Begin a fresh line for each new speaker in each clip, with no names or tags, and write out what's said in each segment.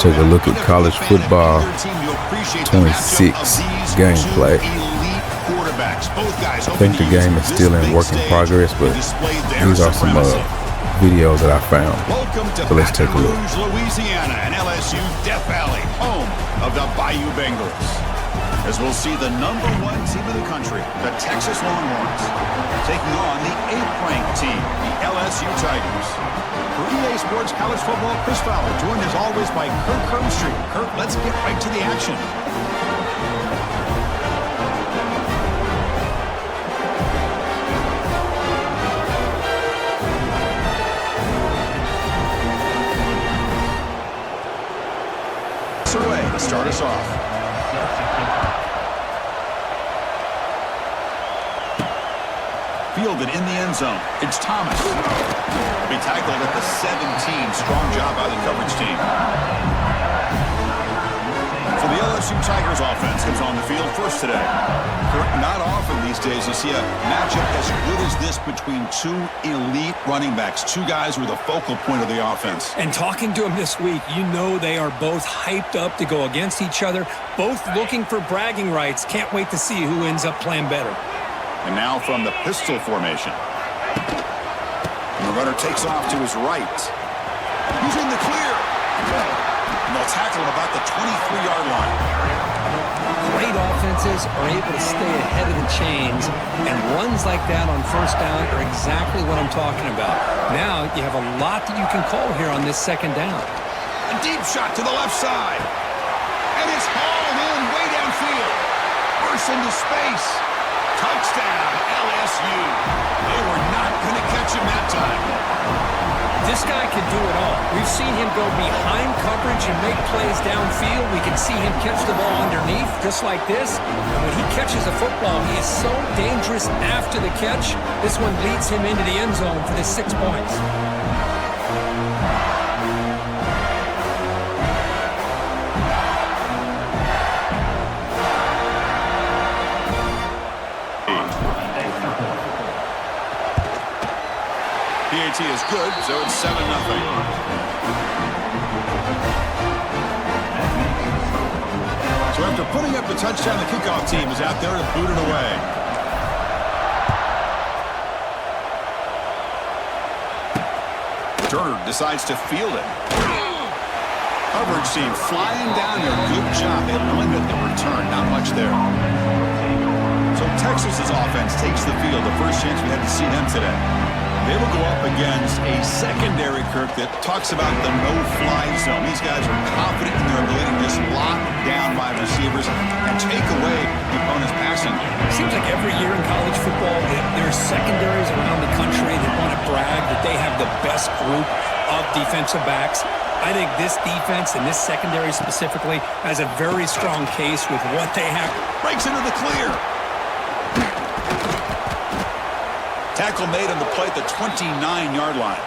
take a look at college football 26 gameplay. I think the game is still in work in progress, but these are some videos that I found. So let's take a look.
Louisiana and LSU Death Valley, home of the Bayou Bengals. As we'll see the #1 team in the country, the Texas Longhorns, taking on the 8th-ranked team, the LSU Tigers. For EA Sports College Football, Chris Fowler, joined as always by Kirk Hermstreet. Kirk, let's get right to the action. Away to start us off. Fielded in the end zone. It's Thomas. Be tackled at the 17. Strong job by the coverage team. For the LSU Tigers offense comes on the field first today. Not often these days you see a matchup as good as this between two elite running backs, two guys who are the focal point of the offense.
And talking to them this week, you know they are both hyped up to go against each other, both looking for bragging rights. Can't wait to see who ends up playing better.
And now from the pistol formation. And the runner takes off to his right. He's in the clear. And they'll tackle him about the 23-yard line.
Great offenses are able to stay ahead of the chains, and runs like that on first down are exactly what I'm talking about. Now you have a lot that you can call here on this second down.
A deep shot to the left side. And it's hauled in way downfield. Burst into space. Touchdown, LSU. They were not going to catch him that time.
This guy can do it all. We've seen him go behind coverage and make plays downfield. We can see him catch the ball underneath, just like this. And when he catches a football, he is so dangerous after the catch. This one leads him into the end zone for the 6 points.
PAT is good, so it's 7-0. So after putting up the touchdown, the kickoff team is out there to boot it away. Turner decides to field it. Coverage team flying down here. Good job. They limit the return. Not much there. So Texas's offense takes the field. The first chance we had to see them today. They will go up against a secondary, Kirk, that talks about the no-fly zone. These guys are confident in their ability to just lock down wide receivers and take away the opponent's passing.
Seems like every year in college football, there are secondaries around the country that want to brag that they have the best group of defensive backs. I think this defense and this secondary specifically has a very strong case with what they have.
Breaks into the clear. Tackle made on the play at the 29-yard line.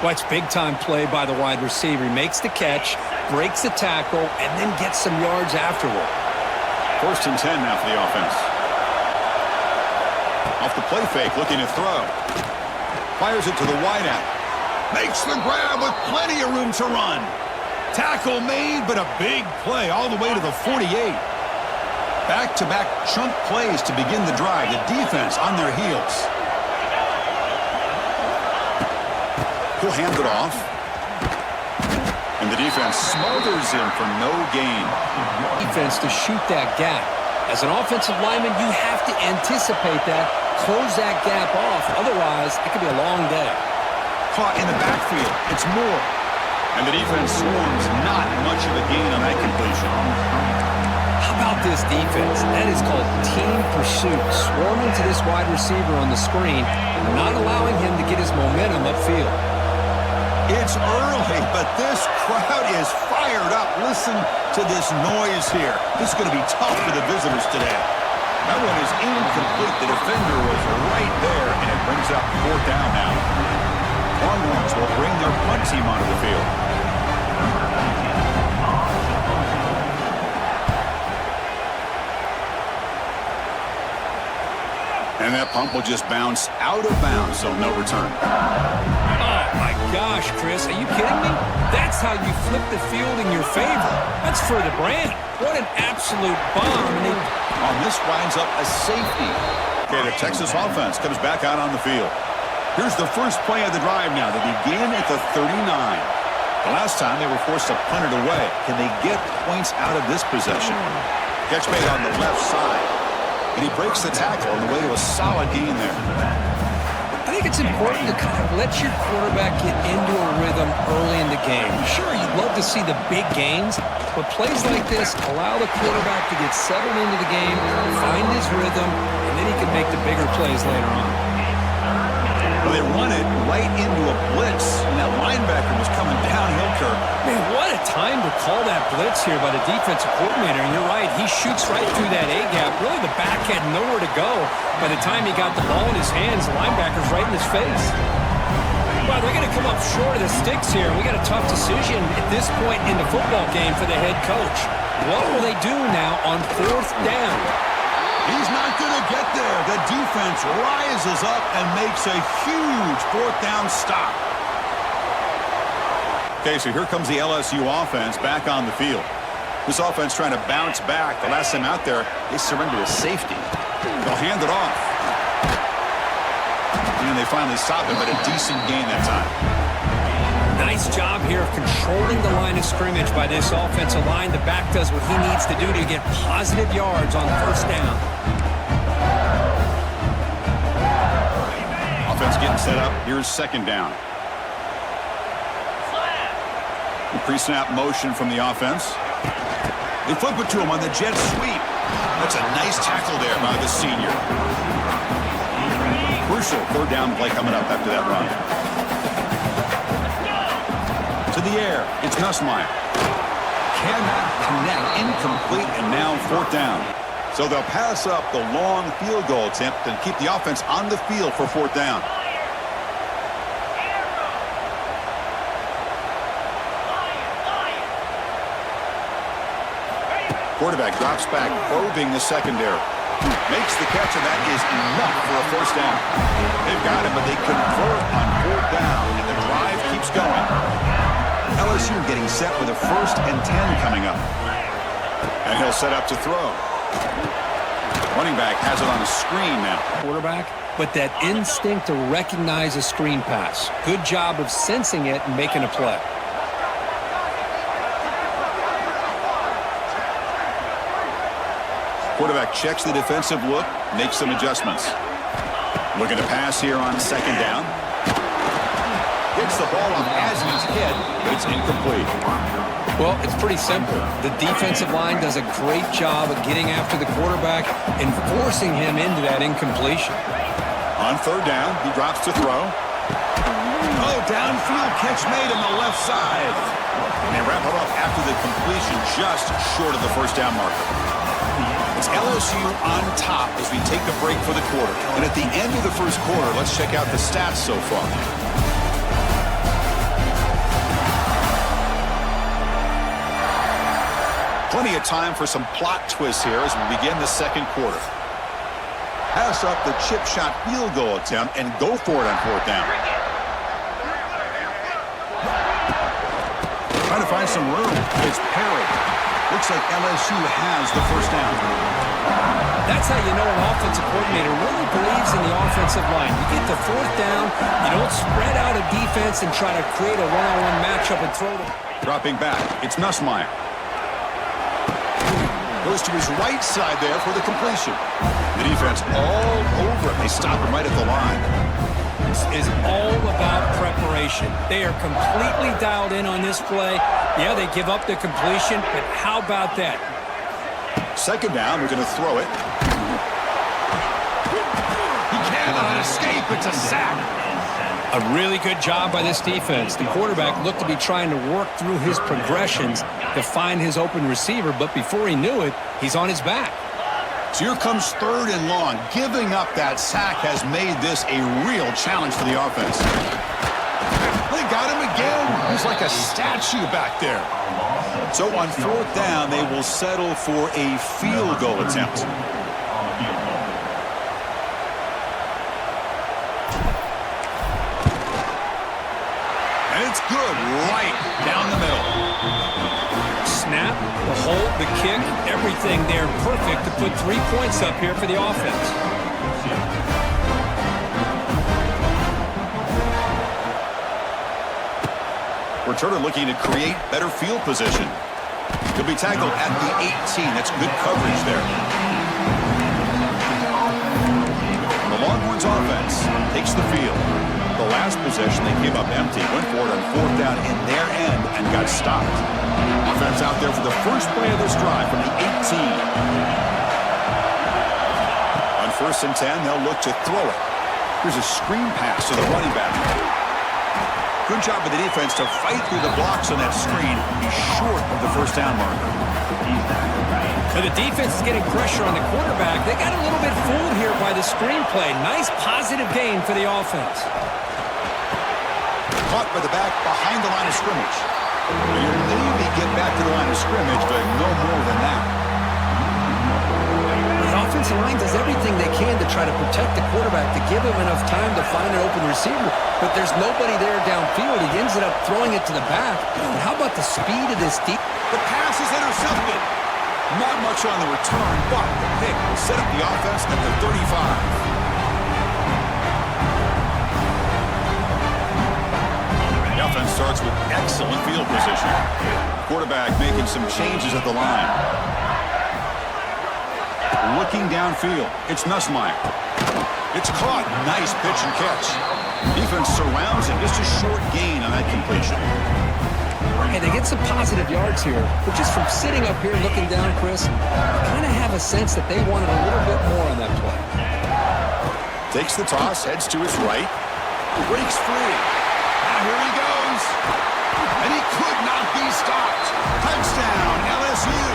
Watch big-time play by the wide receiver. He makes the catch, breaks the tackle, and then gets some yards afterward.
1st and 10 now for the offense. Off the play fake, looking to throw. Fires it to the wideout. Makes the grab with plenty of room to run. Tackle made, but a big play all the way to the 48. Back-to-back chunk plays to begin the drive. The defense on their heels. He'll hand it off. And the defense smothers him for no gain.
Defense to shoot that gap. As an offensive lineman, you have to anticipate that, close that gap off. Otherwise, it could be a long day.
Caught in the backfield. It's Moore. And the defense swarms. Not much of a gain on that completion.
How about this defense? That is called team pursuit. Swarming to this wide receiver on the screen, not allowing him to get his momentum upfield.
It's early, but this crowd is fired up. Listen to this noise here. This is going to be tough for the visitors today. That one is incomplete. The defender was right there, and it brings up 4th down now. Longhorns will bring their punt team onto the field. And that pump will just bounce out of bounds, so no return.
Oh, my gosh, Chris, are you kidding me? That's how you flip the field in your favor. That's for the brand. What an absolute bomb. And
on this winds up a safety. Okay, the Texas offense comes back out on the field. Here's the first play of the drive now. They begin at the 39. The last time they were forced to punt it away. Can they get points out of this possession? Catch made on the left side. And he breaks the tackle on the way to a solid gain there.
I think it's important to kind of let your quarterback get into a rhythm early in the game. Sure, you'd love to see the big gains, but plays like this allow the quarterback to get settled into the game, find his rhythm, and then he can make the bigger plays later on.
Well, they run it right into a blitz, and that linebacker was coming downhill, Kirk.
Man, what a time to call that blitz here by the defensive coordinator. And you're right, he shoots right through that A-gap. Really, the back had nowhere to go. By the time he got the ball in his hands, the linebacker's right in his face. Well, they're going to come up short of the sticks here. We got a tough decision at this point in the football game for the head coach. What will they do now on 4th down?
He's not going to get there. The defense rises up and makes a huge 4th down stop. Okay, so here comes the LSU offense back on the field. This offense trying to bounce back. The last time out there, they surrendered a safety. They'll hand it off. And they finally stop it, but a decent gain that time.
Nice job here of controlling the line of scrimmage by this offensive line. The back does what he needs to do to get positive yards on 1st down.
Offense getting set up. Here's 2nd down. Pre-snap motion from the offense. They flip it to him on the jet sweep. That's a nice tackle there by the senior. Crucial 3rd down play coming up after that run. To the air. It's Nussmeier. Cannot connect. Incomplete, and now 4th down. So they'll pass up the long field goal attempt and keep the offense on the field for 4th down. Quarterback drops back, probing the secondary. Makes the catch, and that is enough for a 1st down. They've got it, but they convert on 4th down, and the drive keeps going. LSU getting set with a 1st and 10 coming up. And he'll set up to throw. Running back has it on a screen now.
Quarterback, but that instinct to recognize a screen pass. Good job of sensing it and making a play.
Quarterback checks the defensive look, makes some adjustments. Looking to pass here on 2nd down. Gets the ball off Asney's head, but it's incomplete.
Well, it's pretty simple. The defensive line does a great job of getting after the quarterback and forcing him into that incompletion.
On 3rd down, he drops to throw. Oh, downfield catch made on the left side. And they wrap it up after the completion just short of the 1st down marker. It's LSU on top as we take a break for the quarter. And at the end of the 1st quarter, let's check out the stats so far. Plenty of time for some plot twists here as we begin the 2nd quarter. Pass up the chip shot field goal attempt and go for it on 4th down. Trying to find some room. It's Perry. Looks like LSU has the 1st down.
That's how you know an offensive coordinator really believes in the offensive line. You get the 4th down, you don't spread out a defense and try to create a one-on-one matchup and throw them.
Dropping back, it's Nussmeier. Goes to his right side there for the completion. The defense all over him. They stop him right at the line.
This is all about preparation. They are completely dialed in on this play. Yeah, they give up the completion, but how about that?
2nd down, we're going to throw it. He cannot escape. It's a sack.
A really good job by this defense. The quarterback looked to be trying to work through his progressions to find his open receiver, but before he knew it, he's on his back.
So here comes 3rd and long. Giving up that sack has made this a real challenge for the offense. They got him again. He's like a statue back there. So on 4th down, they will settle for a field goal attempt. it's good right down the middle.
Snap, the hold, the kick, everything there perfect to put 3 points up here for the offense.
Returner looking to create better field position. He'll be tackled at the 18. That's good coverage there. The Longhorns offense takes the field. The last possession, they came up empty, went for it on 4th down in their end and got stopped. Offense out there for the first play of this drive from the 18. On 1st and 10, they'll look to throw it. Here's a screen pass to the running back. Good job of the defense to fight through the blocks on that screen. He's short of the 1st down marker.
But the defense is getting pressure on the quarterback. They got a little bit fooled here by the screenplay. Nice positive gain for the offense.
Caught by the back behind the line of scrimmage. You'll maybe get back to the line of scrimmage, but no more than that.
The offensive line does everything they can to try to protect the quarterback, to give him enough time to find an open receiver. But there's nobody there downfield. He ends up throwing it to the back. But how about the speed of this deep?
The pass is intercepted. Not much on the return, but the pick will set up the offense at the 35. The offense starts with excellent field position. Quarterback making some changes at the line. Looking downfield, it's Nussmeier. It's caught. Nice pitch and catch. Defense surrounds him. Just a short gain on that completion.
Hey, they get some positive yards here, but just from sitting up here looking down, Chris, I kind of have a sense that they wanted a little bit more on that play.
Takes the toss, heads to his right. Breaks free. Now here he goes. And he could not be stopped. Touchdown, LSU.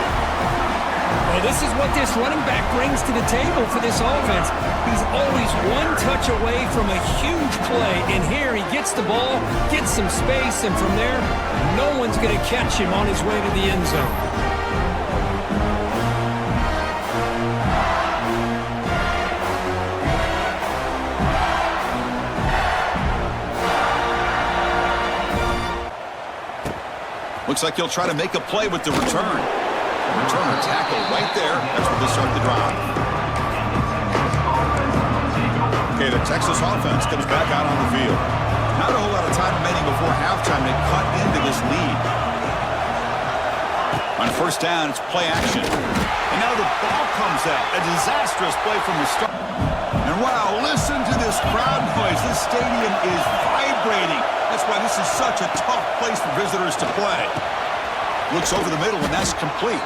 Well, this is what this running back brings to the table for this offense. He's always one touch away from a huge play, and here he gets the ball, gets some space, and from there, no one's going to catch him on his way to the end zone.
Looks like he'll try to make a play with the return. Returner tackle right there. That's where they start the drive. Okay, the Texas offense comes back out on the field. Not a whole lot of time remaining before halftime to cut into this lead. On 1st down, it's play action. And now the ball comes out. A disastrous play from the start. And wow, listen to this crowd noise. This stadium is vibrating. That's why this is such a tough place for visitors to play. Looks over the middle, and that's complete.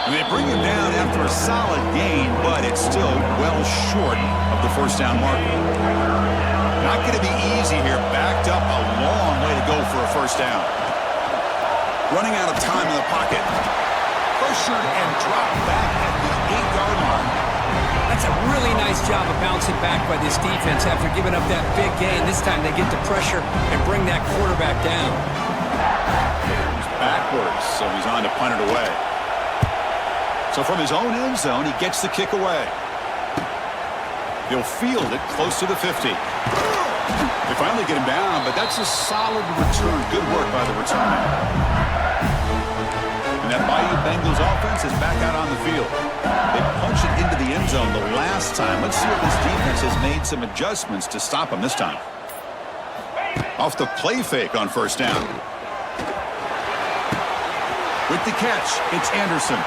And they bring him down after a solid gain, but it's still well short of the 1st down marker. Not going to be easy here. Backed up a long way to go for a 1st down. Running out of time in the pocket. Pressured and dropped back at the 8-yard line.
That's a really nice job of bouncing back by this defense after giving up that big gain. This time they get the pressure and bring that quarterback down.
He's backwards, so he's on to punt it away. So from his own end zone, he gets the kick away. He'll field it close to the 50. They finally get him down, but that's a solid return. Good work by the returner. And that Bayou Bengals offense is back out on the field. They punch it into the end zone the last time. Let's see if this defense has made some adjustments to stop him this time. Off the play fake on 1st down. With the catch, it's Anderson.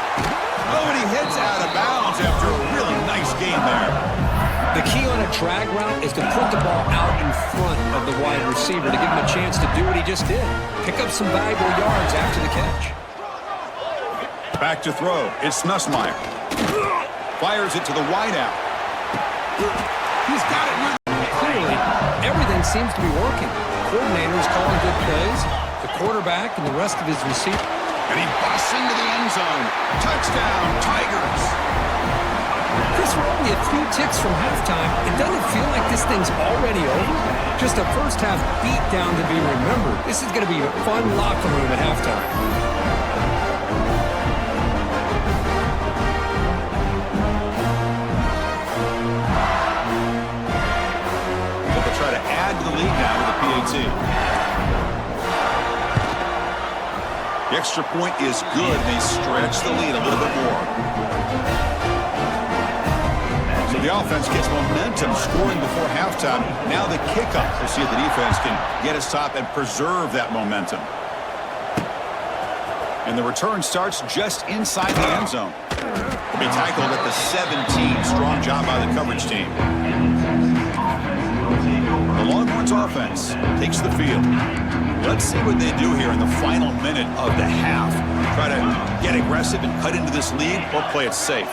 Oh, and he heads out of bounds after a really nice game there.
The key on a drag route is to put the ball out in front of the wide receiver to give him a chance to do what he just did. Pick up some valuable yards after the catch.
Back to throw. It's Nussmeier. Fires it to the wideout. He's got it.
Clearly, everything seems to be working. Coordinators calling good plays, the quarterback and the rest of his receivers.
And he busts into the end zone. Touchdown, Tigers.
Chris, we're only a few ticks from halftime. It doesn't feel like this thing's already over. Just a first-half beatdown to be remembered. This is going to be a fun locker room at halftime.
They'll try to add to the lead now with a PAT. extra point is good. They stretch the lead a little bit more. So the offense gets momentum scoring before halftime. Now the kickoff. We'll see if the defense can get a stop and preserve that momentum. And the return starts just inside the end zone. They tackled at the 17. Strong job by the coverage team. The Longhorns offense takes the field. Let's see what they do here in the final minute of the half. Try to get aggressive and cut into this lead or play it safe.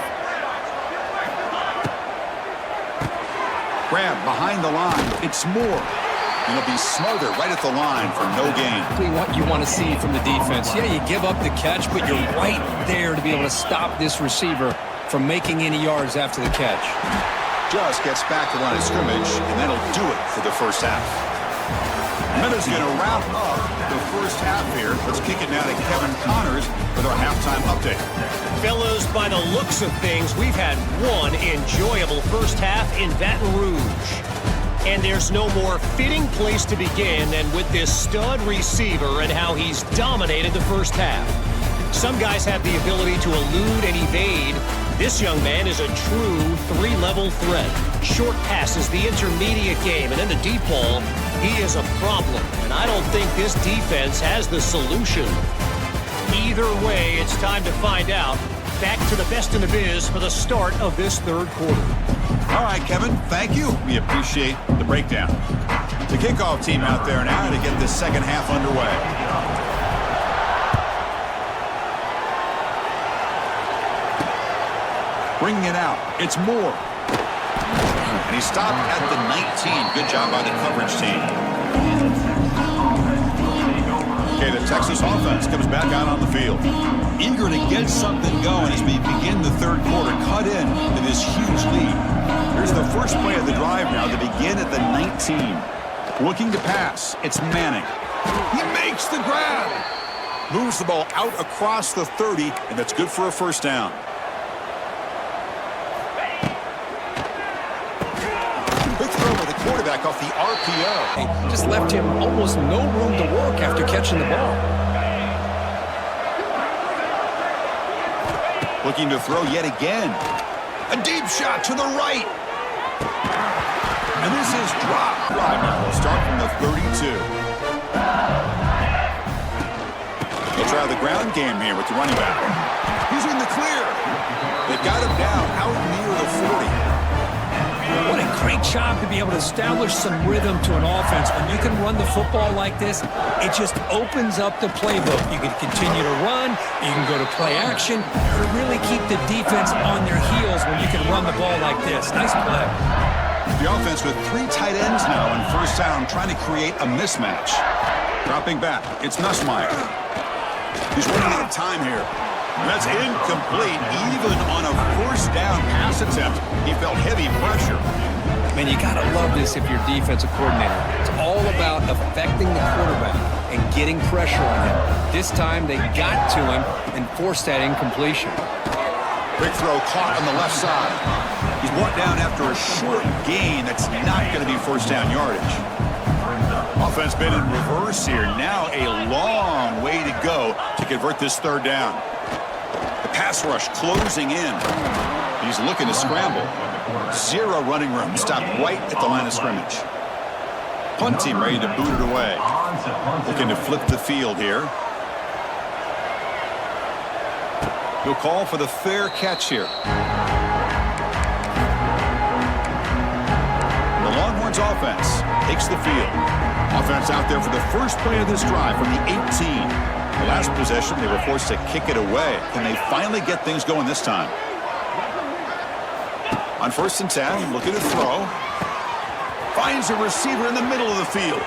Grab behind the line. It's Moore. And he'll be smothered right at the line for no gain.
What you want to see from the defense. Yeah, you give up the catch, but you're right there to be able to stop this receiver from making any yards after the catch.
Just gets back to the line of scrimmage, and that'll do it for the first half. Minutes going to wrap up the first half here. Let's kick it now to Kevin Connors with our halftime update.
Fellows, by the looks of things, we've had one enjoyable first half in Baton Rouge. And there's no more fitting place to begin than with this stud receiver and how he's dominated the first half. Some guys have the ability to elude and evade. This young man is a true three-level threat. Short passes, the intermediate game, and then the deep ball. He is a problem, and I don't think this defense has the solution. Either way, it's time to find out. Back to the best in the biz for the start of this third quarter.
All right, Kevin, thank you. We appreciate the breakdown. The kickoff team out there now to get this second half underway. Bringing it out, it's Moore. And he stopped at the 19. Good job by the coverage team. Okay, the Texas offense comes back out on the field. Eager to get something going as we begin the third quarter. Cut in to this huge lead. Here's the first play of the drive now. They begin at the 19. Looking to pass. It's Manning. He makes the grab. Moves the ball out across the 30, and that's good for a first down. Quick throw with the quarterback off the RPO.
Just left him almost no room to work after catching the ball.
Looking to throw yet again. A deep shot to the right. And this is dropped. Drive now. We'll start from the 32. They'll try the ground game here with the running back. He's in the clear. They've got him down out near the 40.
What a great job to be able to establish some rhythm to an offense. When you can run the football like this, it just opens up the playbook. You can continue to run, you can go to play action, or really keep the defense on their heels when you can run the ball like this. Nice play.
The offense with three tight ends now in first down, trying to create a mismatch. Dropping back, it's Nussmeier. He's running out of time here. That's incomplete. Even on a first down pass attempt, he felt heavy pressure.
Man, you got to love this if you're defensive coordinator. It's all about affecting the quarterback and getting pressure on him. This time, they got to him and forced that incompletion.
Big throw caught on the left side. He's brought down after a short gain that's not going to be first down yardage. Offense been in reverse here. Now a long way to go to convert this third down. The pass rush closing in. He's looking to scramble. Zero running room. Stopped right at the line of scrimmage. Punt team ready to boot it away. Looking to flip the field here. He'll call for the fair catch here. The Longhorns offense takes the field. Offense out there for the first play of this drive from the 18. The last possession, they were forced to kick it away. Can they finally get things going this time? On 1st and 10, looking to throw. Finds a receiver in the middle of the field.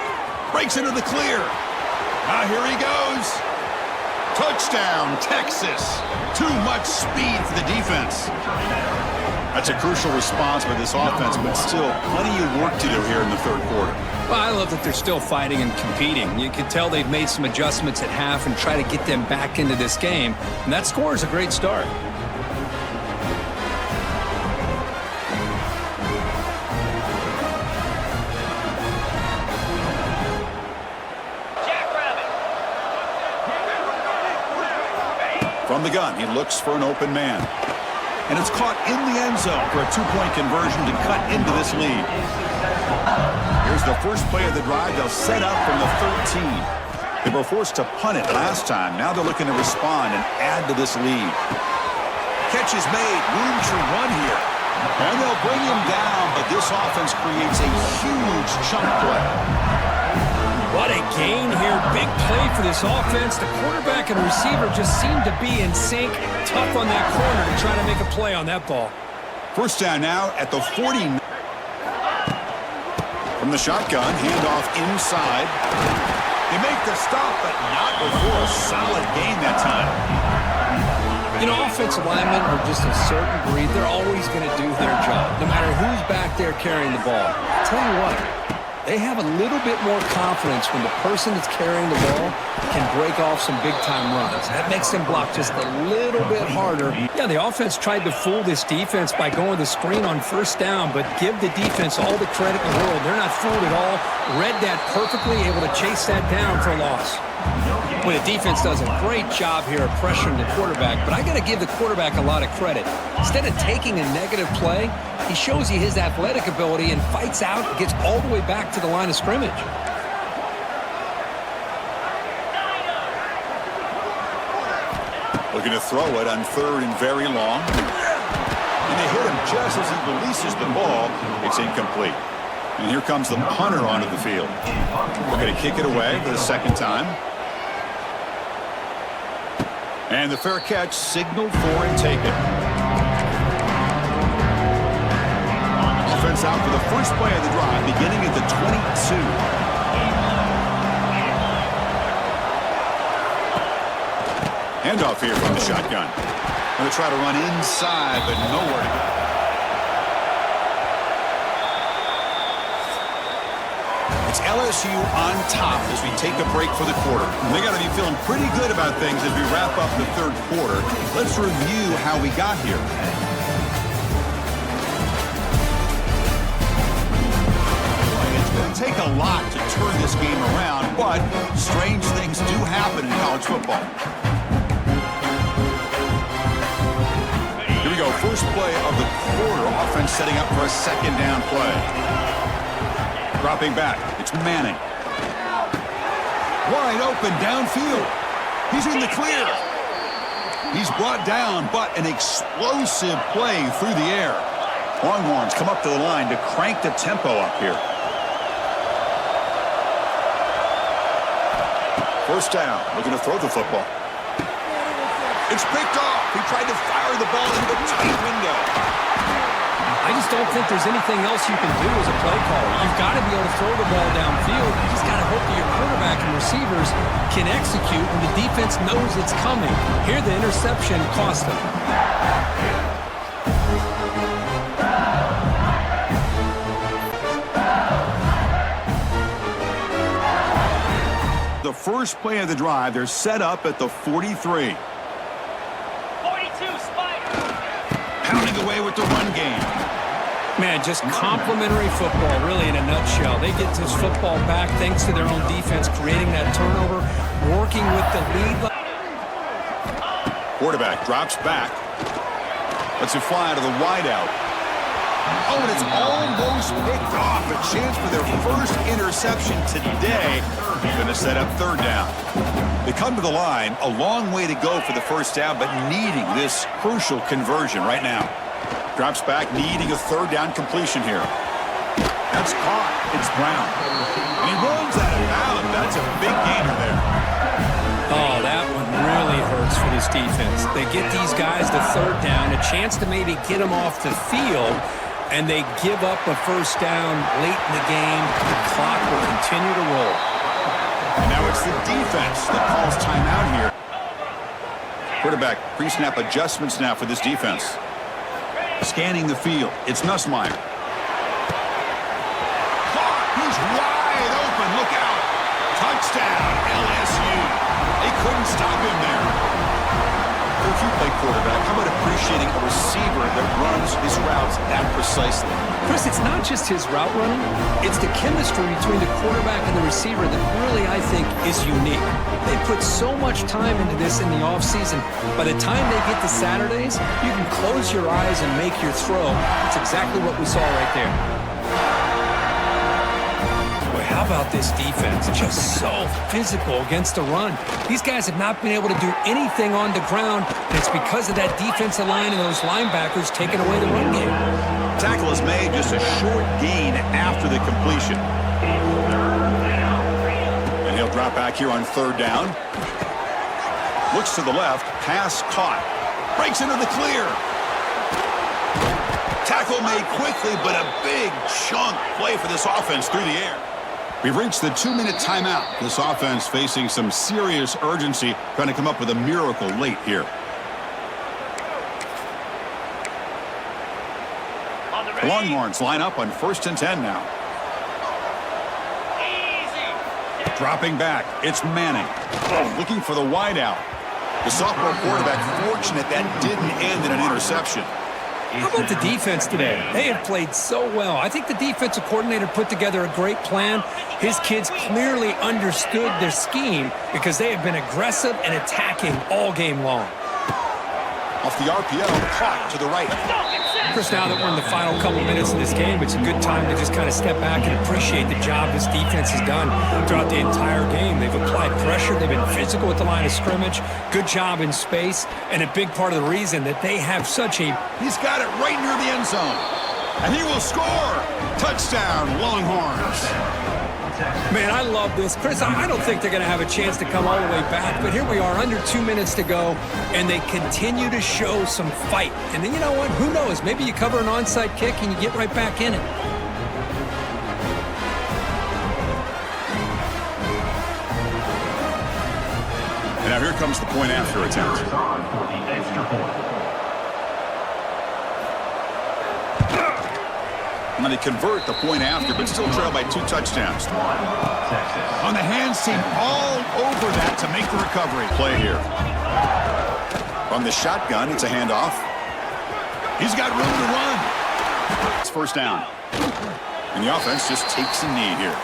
Breaks into the clear. Now here he goes. Touchdown, Texas. Too much speed for the defense. That's a crucial response by this offense, but still plenty of work to do here in the third quarter.
Well, I love that they're still fighting and competing. You can tell they've made some adjustments at half and try to get them back into this game. And that score is a great start.
From the gun, he looks for an open man. And it's caught in the end zone for a two-point conversion to cut into this lead. Here's the first play of the drive. They'll set up from the 13. They were forced to punt it last time. Now they're looking to respond and add to this lead. Catch is made. Room to run here. And they'll bring him down, but this offense creates a huge chunk play.
What a gain here. Big play for this offense. The quarterback and receiver just seem to be in sync. Tough on that corner to try to make a play on that ball.
First down now at the 40. From the shotgun, handoff inside. They make the stop, but not before a solid gain that time.
You know, offensive linemen are just a certain breed. They're always going to do their job, no matter who's back there carrying the ball. I'll tell you what, they have a little bit more confidence when the person that's carrying the ball can break off some big-time runs. That makes them block just a little bit harder. Yeah, the offense tried to fool this defense by going the screen on first down, but give the defense all the credit in the world. They're not fooled at all. Read that perfectly, able to chase that down for a loss. Well, the defense does a great job here of pressuring the quarterback, but I got to give the quarterback a lot of credit. Instead of taking a negative play, he shows you his athletic ability and fights out and gets all the way back to the line of scrimmage.
Looking to throw it on third and very long. And they hit him just as he releases the ball. It's incomplete. And here comes the punter onto the field. We're going to kick it away for the second time. And the fair catch signaled for and taken. Offense out for the first play of the drive, beginning at the 22. Handoff here from the shotgun. Going to try to run inside, but nowhere to go. It's LSU on top as we take a break for the quarter. And they got to be feeling pretty good about things as we wrap up the third quarter. Let's review how we got here. It's going to take a lot to turn this game around, but strange things do happen in college football. Here we go. First play of the quarter. Offense setting up for a second down play. Dropping back. It's Manning. Wide open downfield. He's in the clear. He's brought down, but an explosive play through the air. Longhorns come up to the line to crank the tempo up here. First down. Looking to throw the football. It's picked off. He tried to fire the ball into a tight window.
I just don't think there's anything else you can do as a play caller. You've got to be able to throw the ball downfield. You just got to hope that your quarterback and receivers can execute when the defense knows it's coming. Here, the interception cost them.
The first play of the drive, they're set up at the 43.
42, Spider.
Pounding away with the run game.
Man, just complimentary football, really, in a nutshell. They get this football back thanks to their own defense, creating that turnover, working with the lead.
Quarterback drops back. Lets it fly to the wideout. Oh, and it's almost picked off. A chance for their first interception today. Going to set up third down. They come to the line, a long way to go for the first down, but needing this crucial conversion right now. Drops back, needing a third down completion here. That's caught. It's Brown. And he runs out of bounds. That's a big gainer there.
Oh, that one really hurts for this defense. They get these guys to third down, a chance to maybe get them off the field, and they give up a first down late in the game. The clock will continue to roll.
And now it's the defense that calls timeout here. Quarterback pre-snap adjustments now for this defense. Scanning the field. It's Nussmeier. He's wide open. Look out. Touchdown, LSU. They couldn't stop him there. If you play quarterback, how about appreciate appreciating a receiver that runs his routes that precisely.
Chris, it's not just his route running. It's the chemistry between the quarterback and the receiver that really, I think, is unique. They put so much time into this in the offseason. By the time they get to Saturdays, you can close your eyes and make your throw. It's exactly what we saw right there. Boy, how about this defense? Just so physical against the run. These guys have not been able to do anything on the ground, and it's because of that defensive line and those linebackers taking away the run game.
Tackle is made, just a short gain after the completion. And he'll drop back here on 3rd down. Looks to the left, pass caught. Breaks into the clear. Tackle made quickly, but a big chunk play for this offense through the air. We've reached the 2-minute timeout. This offense facing some serious urgency, trying to come up with a miracle late here. Longhorns line up on 1st and 10 now. Dropping back, it's Manning. Looking for the wideout. The sophomore quarterback fortunate that didn't end in an interception.
How about the defense today? They have played so well. I think the defensive coordinator put together a great plan. His kids clearly understood their scheme because they have been aggressive and attacking all game long.
Off the RPO, caught to the right.
Chris, now that we're in the final couple minutes of this game, it's a good time to just kind of step back and appreciate the job this defense has done throughout the entire game. They've applied pressure. They've been physical at the line of scrimmage. Good job in space. And a big part of the reason that they have such a...
He's got it right near the end zone. And he will score. Touchdown, Longhorns.
Man, I love this. Chris, I don't think they're going to have a chance to come all the way back, but here we are, under 2 minutes to go, and they continue to show some fight. And then you know what? Who knows? Maybe you cover an onside kick and you get right back in it.
And now here comes the point after attempt. And they convert the point after, but still trail by 2 touchdowns. On the hands team, all over that to make the recovery. Play here. From the shotgun, it's a handoff. He's got room to run. It's 1st down. And the offense just takes a knee here.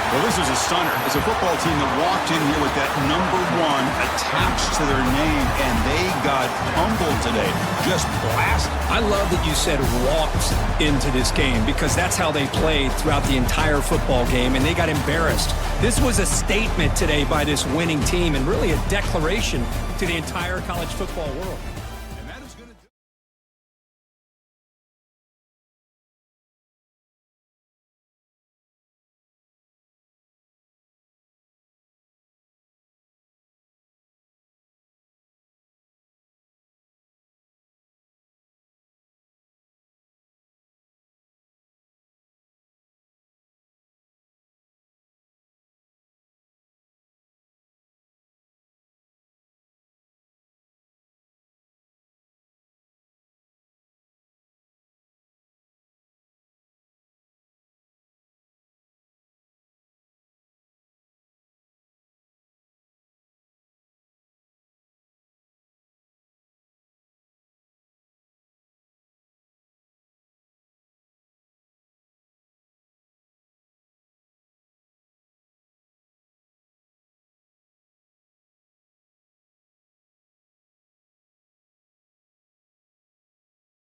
Well, this is a stunner. It's a football team that walked in here with that number 1 attached to their name, and they got humbled today. Just blasted.
I love that you said walked into this game because that's how they played throughout the entire football game, and they got embarrassed. This was a statement today by this winning team and really a declaration to the entire college football world.